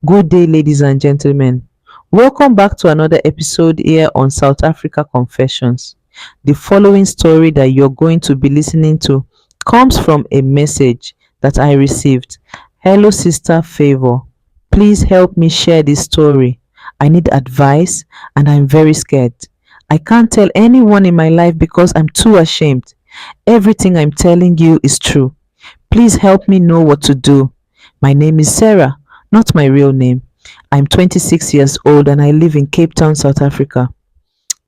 Good day, ladies and gentlemen. Welcome back to another episode here on South Africa Confessions. The following story that you're going to be listening to comes from a message that I received. Hello, Sister Favor. Please help me share this story. I need advice and I'm very scared. I can't tell anyone in my life because I'm too ashamed. Everything I'm telling you is true. Please help me know what to do. My name is Sarah, not my real name. I'm 26 years old and I live in Cape Town, South Africa.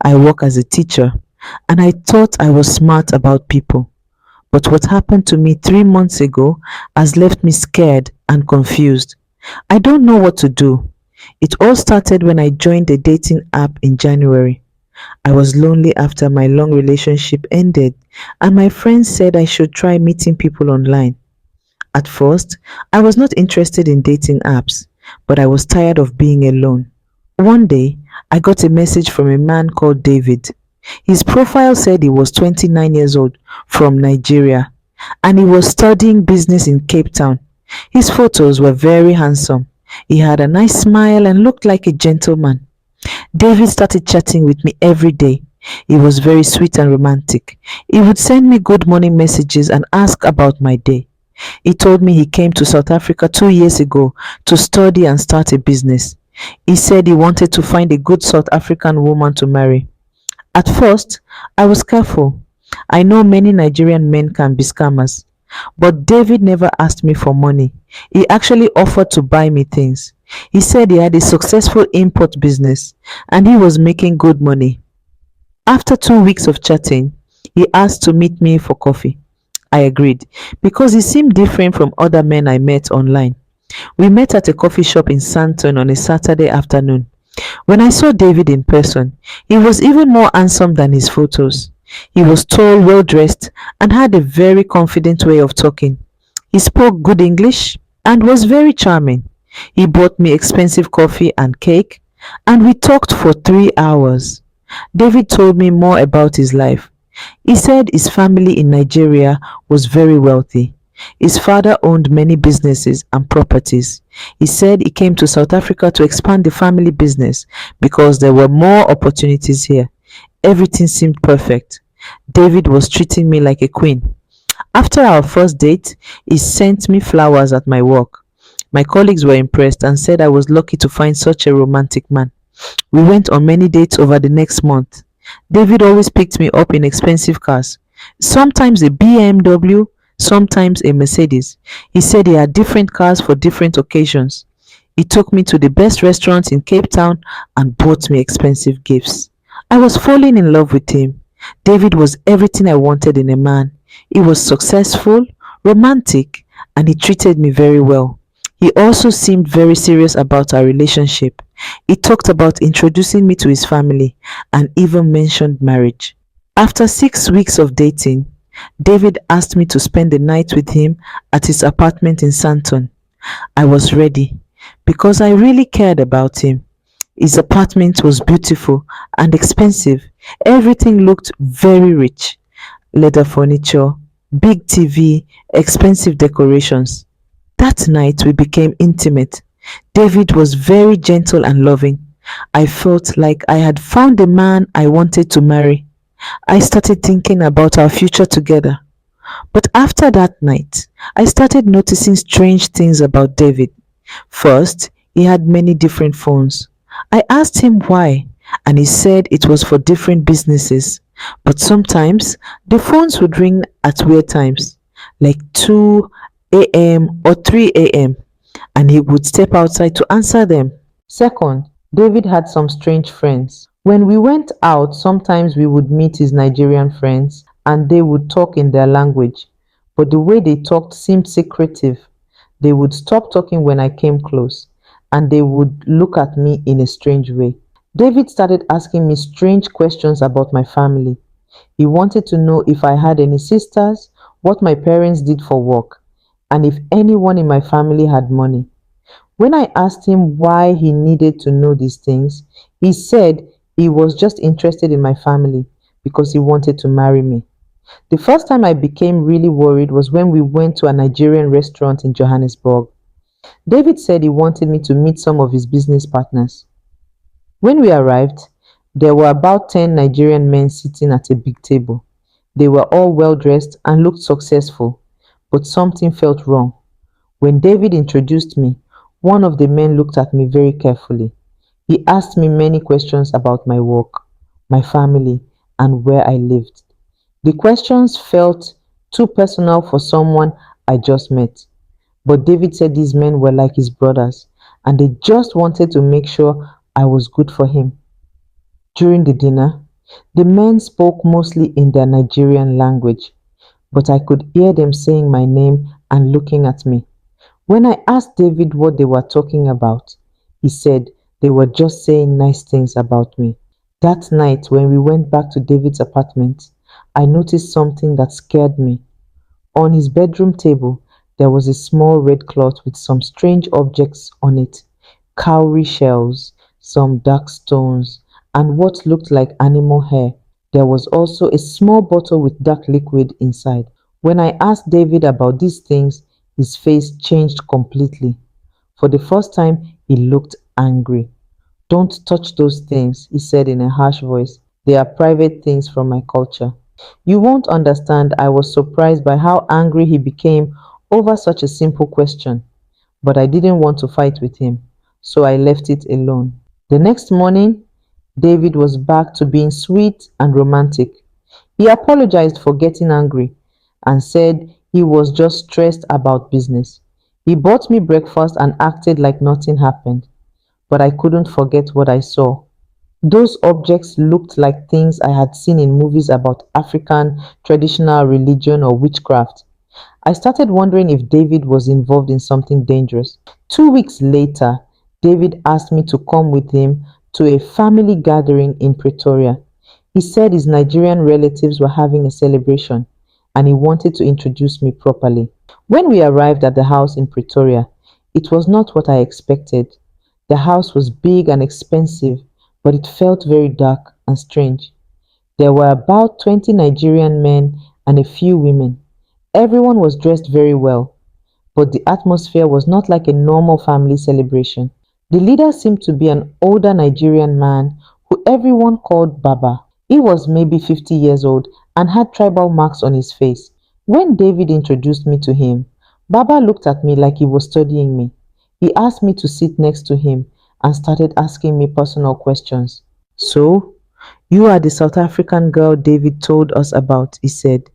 I work as a teacher and I thought I was smart about people. But what happened to me 3 months ago has left me scared and confused. I don't know what to do. It all started when I joined a dating app in January. I was lonely after my long relationship ended, and my friends said I should try meeting people online. At first, I was not interested in dating apps, but I was tired of being alone. One day, I got a message from a man called David. His profile said he was 29 years old from Nigeria and he was studying business in Cape Town. His photos were very handsome. He had a nice smile and looked like a gentleman. David started chatting with me every day. He was very sweet and romantic. He would send me good morning messages and ask about my day. He told me he came to South Africa 2 years ago to study and start a business. He said he wanted to find a good South African woman to marry. At first, I was careful. I know many Nigerian men can be scammers. But David never asked me for money. He actually offered to buy me things. He said he had a successful import business and he was making good money. After 2 weeks of chatting, he asked to meet me for coffee. I agreed because he seemed different from other men I met online. We met at a coffee shop in Sandton on a Saturday afternoon. When I saw David in person, he was even more handsome than his photos. He was tall, well dressed, and had a very confident way of talking. He spoke good English and was very charming. He bought me expensive coffee and cake, and we talked for 3 hours. David told me more about his life. He said his family in Nigeria was very wealthy. His father owned many businesses and properties. He said he came to South Africa to expand the family business because there were more opportunities here. Everything seemed perfect. David was treating me like a queen. After our first date, he sent me flowers at my work. My colleagues were impressed and said I was lucky to find such a romantic man. We went on many dates over the next month. David always picked me up in expensive cars, sometimes a BMW, sometimes a Mercedes. He said he had different cars for different occasions. He took me to the best restaurants in Cape Town and bought me expensive gifts. I was falling in love with him. David was everything I wanted in a man. He was successful, romantic, and he treated me very well. He also seemed very serious about our relationship. He talked about introducing me to his family and even mentioned marriage. After 6 weeks of dating, David asked me to spend the night with him at his apartment in Sandton. I was ready because I really cared about him. His apartment was beautiful and expensive. Everything looked very rich. Leather furniture, big TV, expensive decorations. That night we became intimate. David was very gentle and loving. I felt like I had found the man I wanted to marry. I started thinking about our future together. But after that night, I started noticing strange things about David. First, he had many different phones. I asked him why, and he said it was for different businesses. But sometimes the phones would ring at weird times, like 2 a.m. or 3 a.m., and he would step outside to answer them. Second, David had some strange friends. When we went out, sometimes we would meet his Nigerian friends and they would talk in their language, but the way they talked seemed secretive. They would stop talking when I came close and they would look at me in a strange way. David started asking me strange questions about my family. He wanted to know if I had any sisters, what my parents did for work, and if anyone in my family had money. When I asked him why he needed to know these things, he said he was just interested in my family because he wanted to marry me. The first time I became really worried was when we went to a Nigerian restaurant in Johannesburg. David said he wanted me to meet some of his business partners. When we arrived, there were about 10 Nigerian men sitting at a big table. They were all well dressed and looked successful, but something felt wrong. When David introduced me, one of the men looked at me very carefully. He asked me many questions about my work, my family, and where I lived. The questions felt too personal for someone I just met. But David said these men were like his brothers, and they just wanted to make sure I was good for him. During the dinner, the men spoke mostly in their Nigerian language, but I could hear them saying my name and looking at me. When I asked David what they were talking about, he said they were just saying nice things about me. That night, when we went back to David's apartment, I noticed something that scared me. On his bedroom table, there was a small red cloth with some strange objects on it: cowrie shells, some dark stones, and what looked like animal hair. There was also a small bottle with dark liquid inside. When I asked David about these things, his face changed completely. For the first time, he looked angry. "Don't touch those things," he said in a harsh voice. "They are private things from my culture." You won't understand. I was surprised by how angry he became over such a simple question, but I didn't want to fight with him, so I left it alone. The next morning, David was back to being sweet and romantic. He apologized for getting angry and said he was just stressed about business. He bought me breakfast and acted like nothing happened, but I couldn't forget what I saw. Those objects looked like things I had seen in movies about African traditional religion or witchcraft. I started wondering if David was involved in something dangerous. 2 weeks later, David asked me to come with him to a family gathering in Pretoria. He said his Nigerian relatives were having a celebration and he wanted to introduce me properly. When we arrived at the house in Pretoria, it was not what I expected. The house was big and expensive, but it felt very dark and strange. There were about 20 Nigerian men and a few women. Everyone was dressed very well, but the atmosphere was not like a normal family celebration. The leader seemed to be an older Nigerian man who everyone called Baba. He was maybe 50 years old and had tribal marks on his face. When David introduced me to him, Baba looked at me like he was studying me. He asked me to sit next to him and started asking me personal questions. "So, you are the South African girl David told us about," he said.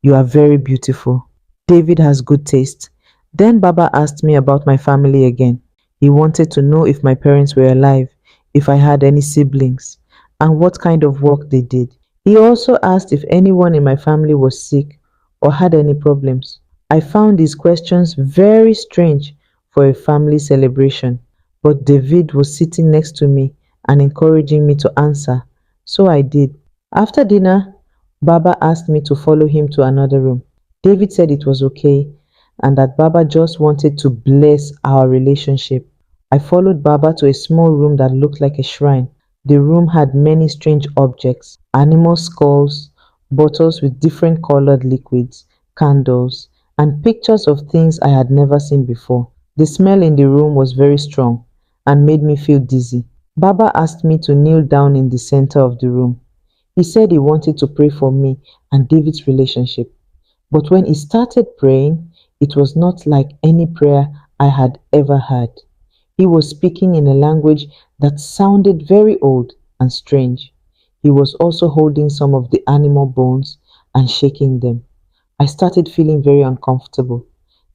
"You are very beautiful. David has good taste." Then Baba asked me about my family again. He wanted to know if my parents were alive, if I had any siblings, and what kind of work they did. He also asked if anyone in my family was sick or had any problems. I found these questions very strange for a family celebration, but David was sitting next to me and encouraging me to answer, so I did. After dinner, Baba asked me to follow him to another room. David said it was okay and that Baba just wanted to bless our relationship. I followed Baba to a small room that looked like a shrine. The room had many strange objects: animal skulls, bottles with different colored liquids, candles, and pictures of things I had never seen before. The smell in the room was very strong and made me feel dizzy. Baba asked me to kneel down in the center of the room. He said he wanted to pray for me and David's relationship. But when he started praying, it was not like any prayer I had ever heard. He was speaking in a language that sounded very old and strange. He was also holding some of the animal bones and shaking them. I started feeling very uncomfortable.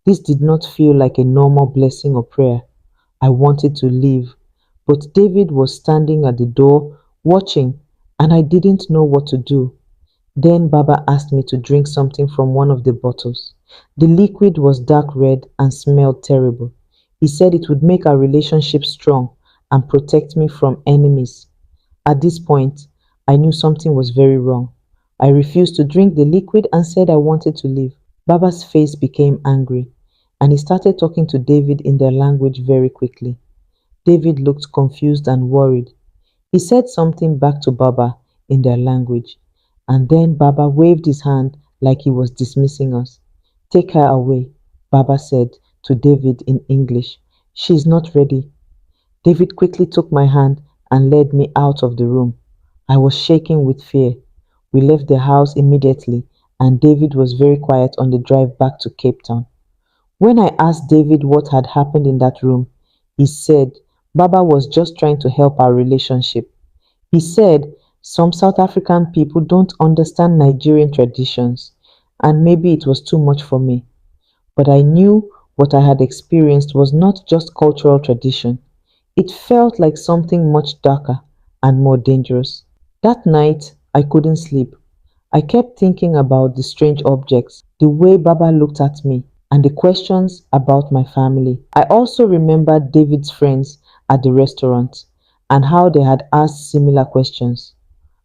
This did not feel like a normal blessing or prayer. I wanted to leave, but David was standing at the door watching, and I didn't know what to do. Then Baba asked me to drink something from one of the bottles. The liquid was dark red and smelled terrible. He said it would make our relationship strong and protect me from enemies. At this point, I knew something was very wrong. I refused to drink the liquid and said I wanted to leave. Baba's face became angry, and he started talking to David in their language very quickly. David looked confused and worried. He said something back to Baba in their language, and then Baba waved his hand like he was dismissing us. "Take her away," Baba said. to David in English. She's not ready. David quickly took my hand and led me out of the room. I was shaking with fear. We left the house immediately, and David was very quiet on the drive back to Cape Town. When I asked David what had happened in that room, he said Baba was just trying to help our relationship. He said some South African people don't understand Nigerian traditions, and maybe it was too much for me. But I knew what I had experienced was not just cultural tradition. It felt like something much darker and more dangerous. That night, I couldn't sleep. I kept thinking about the strange objects, the way Baba looked at me, and the questions about my family. I also remembered David's friends at the restaurant and how they had asked similar questions.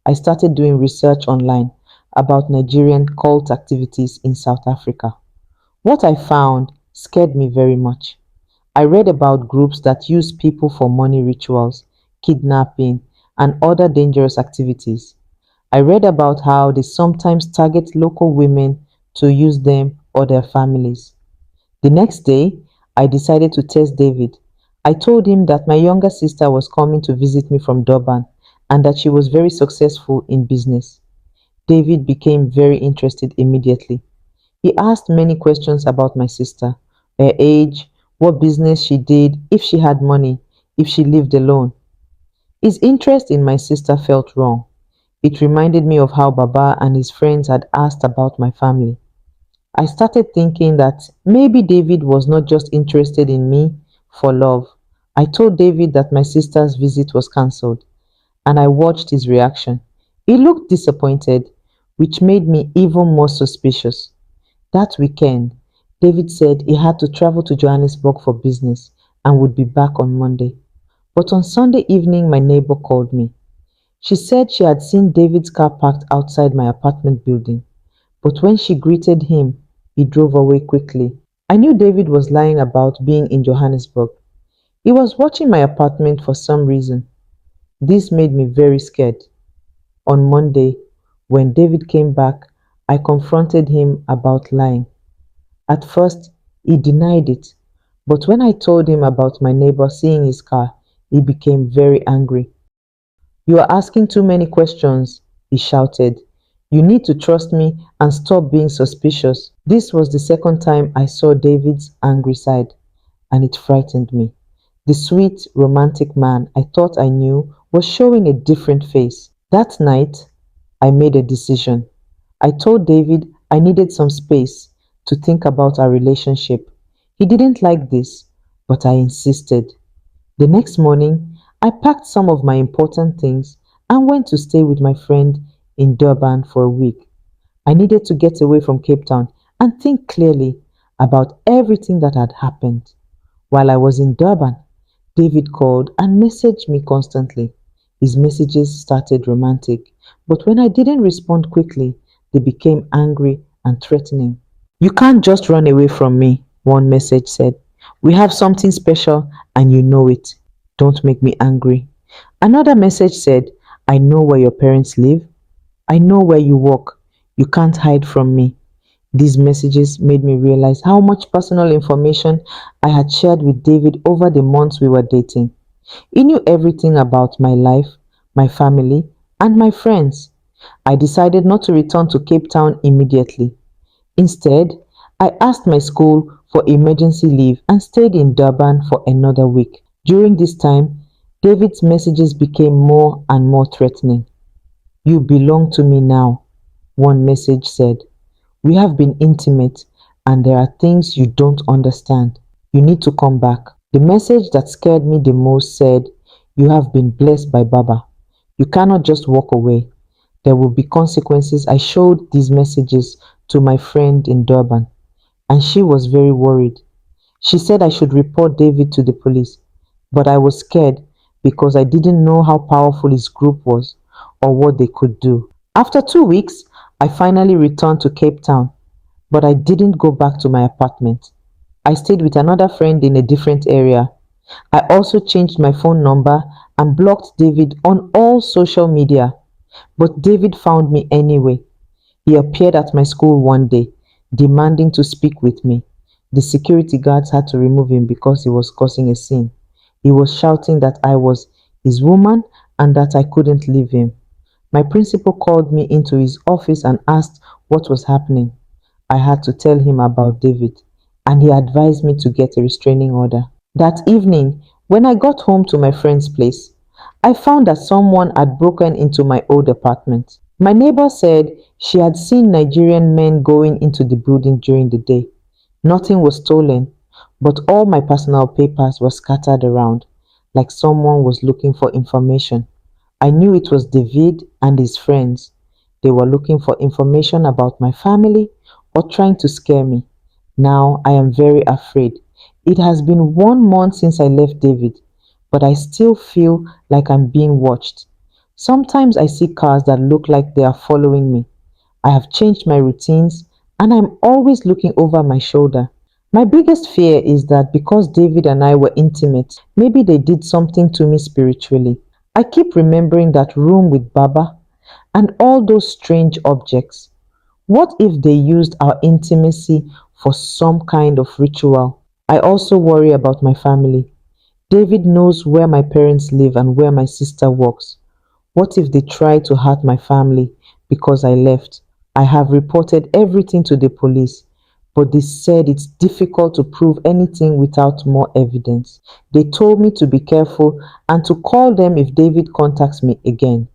I started doing research online about Nigerian cult activities in South Africa. What I found scared me very much. I read about groups that use people for money rituals, kidnapping, and other dangerous activities. I read about how they sometimes target local women to use them or their families. The next day, I decided to test David. I told him that my younger sister was coming to visit me from Durban and that she was very successful in business. David became very interested immediately. He asked many questions about my sister, her age, what business she did, if she had money, if she lived alone. His interest in my sister felt wrong. It reminded me of how Baba and his friends had asked about my family. I started thinking that maybe David was not just interested in me for love. I told David that my sister's visit was cancelled, and I watched his reaction. He looked disappointed, which made me even more suspicious. That weekend, David said he had to travel to Johannesburg for business and would be back on Monday. But on Sunday evening, my neighbor called me. She said she had seen David's car parked outside my apartment building, but when she greeted him, he drove away quickly. I knew David was lying about being in Johannesburg. He was watching my apartment for some reason. This made me very scared. On Monday, when David came back, I confronted him about lying. At first, he denied it, but when I told him about my neighbor seeing his car, he became very angry. You are asking too many questions, he shouted. You need to trust me and stop being suspicious. This was the second time I saw David's angry side, and it frightened me. The sweet, romantic man I thought I knew was showing a different face. That night, I made a decision. I told David I needed some space to think about our relationship. He didn't like this, but I insisted. The next morning, I packed some of my important things and went to stay with my friend in Durban for a week. I needed to get away from Cape Town and think clearly about everything that had happened. While I was in Durban, David called and messaged me constantly. His messages started romantic, but when I didn't respond quickly, they became angry and threatening. You can't just run away from me, one message said. We have something special and you know it. Don't make me angry. Another message said, I know where your parents live. I know where you work. You can't hide from me. These messages made me realize how much personal information I had shared with David over the months we were dating. He knew everything about my life, my family, and my friends. I decided not to return to Cape Town immediately. Instead, I asked my school for emergency leave and stayed in Durban for another week. During this time, David's messages became more and more threatening. You belong to me now, one message said. We have been intimate and there are things you don't understand. You need to come back. The message that scared me the most said, you have been blessed by Baba. You cannot just walk away. There will be consequences. I showed these messages to my friend in Durban, and she was very worried. She said I should report David to the police, but I was scared because I didn't know how powerful his group was or what they could do. After 2 weeks, I finally returned to Cape Town, but I didn't go back to my apartment. I stayed with another friend in a different area. I also changed my phone number and blocked David on all social media. But David found me anyway. He appeared at my school one day, demanding to speak with me. The security guards had to remove him because he was causing a scene. He was shouting that I was his woman and that I couldn't leave him. My principal called me into his office and asked what was happening. I had to tell him about David, and he advised me to get a restraining order. That evening, when I got home to my friend's place, I found that someone had broken into my old apartment. My neighbor said she had seen Nigerian men going into the building during the day. Nothing was stolen, but all my personal papers were scattered around, like someone was looking for information. I knew it was David and his friends. They were looking for information about my family or trying to scare me. Now I am very afraid. It has been 1 month since I left David, but I still feel like I'm being watched. Sometimes I see cars that look like they are following me. I have changed my routines and I'm always looking over my shoulder. My biggest fear is that because David and I were intimate, maybe they did something to me spiritually. I keep remembering that room with Baba and all those strange objects. What if they used our intimacy for some kind of ritual? I also worry about my family. David knows where my parents live and where my sister works. What if they try to hurt my family because I left? I have reported everything to the police, but they said it's difficult to prove anything without more evidence. They told me to be careful and to call them if David contacts me again.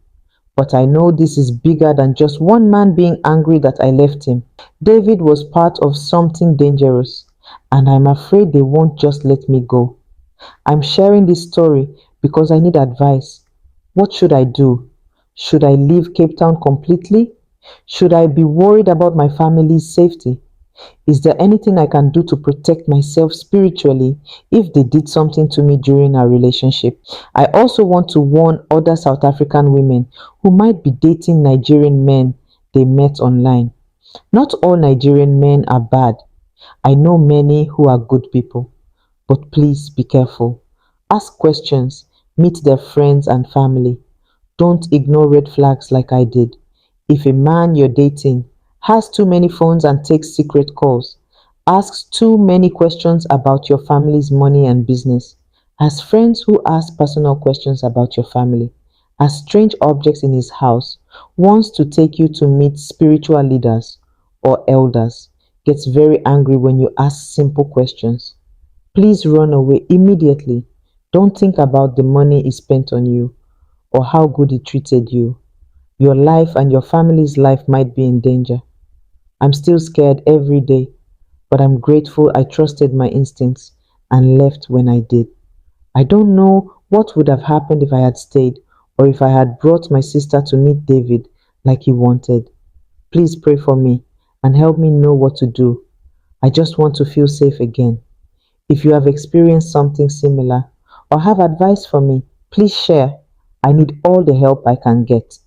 But I know this is bigger than just one man being angry that I left him. David was part of something dangerous, and I'm afraid they won't just let me go. I'm sharing this story because I need advice. What should I do? Should I leave Cape Town completely? Should I be worried about my family's safety? Is there anything I can do to protect myself spiritually if they did something to me during our relationship? I also want to warn other South African women who might be dating Nigerian men they met online. Not all Nigerian men are bad. I know many who are good people. But please be careful. Ask questions, meet their friends and family. Don't ignore red flags like I did. If a man you're dating has too many phones and takes secret calls, asks too many questions about your family's money and business, has friends who ask personal questions about your family, has strange objects in his house, wants to take you to meet spiritual leaders or elders, gets very angry when you ask simple questions, please run away immediately. Don't think about the money he spent on you or how good he treated you. Your life and your family's life might be in danger. I'm still scared every day, but I'm grateful I trusted my instincts and left when I did. I don't know what would have happened if I had stayed or if I had brought my sister to meet David like he wanted. Please pray for me and help me know what to do. I just want to feel safe again. If you have experienced something similar or have advice for me, please share. I need all the help I can get.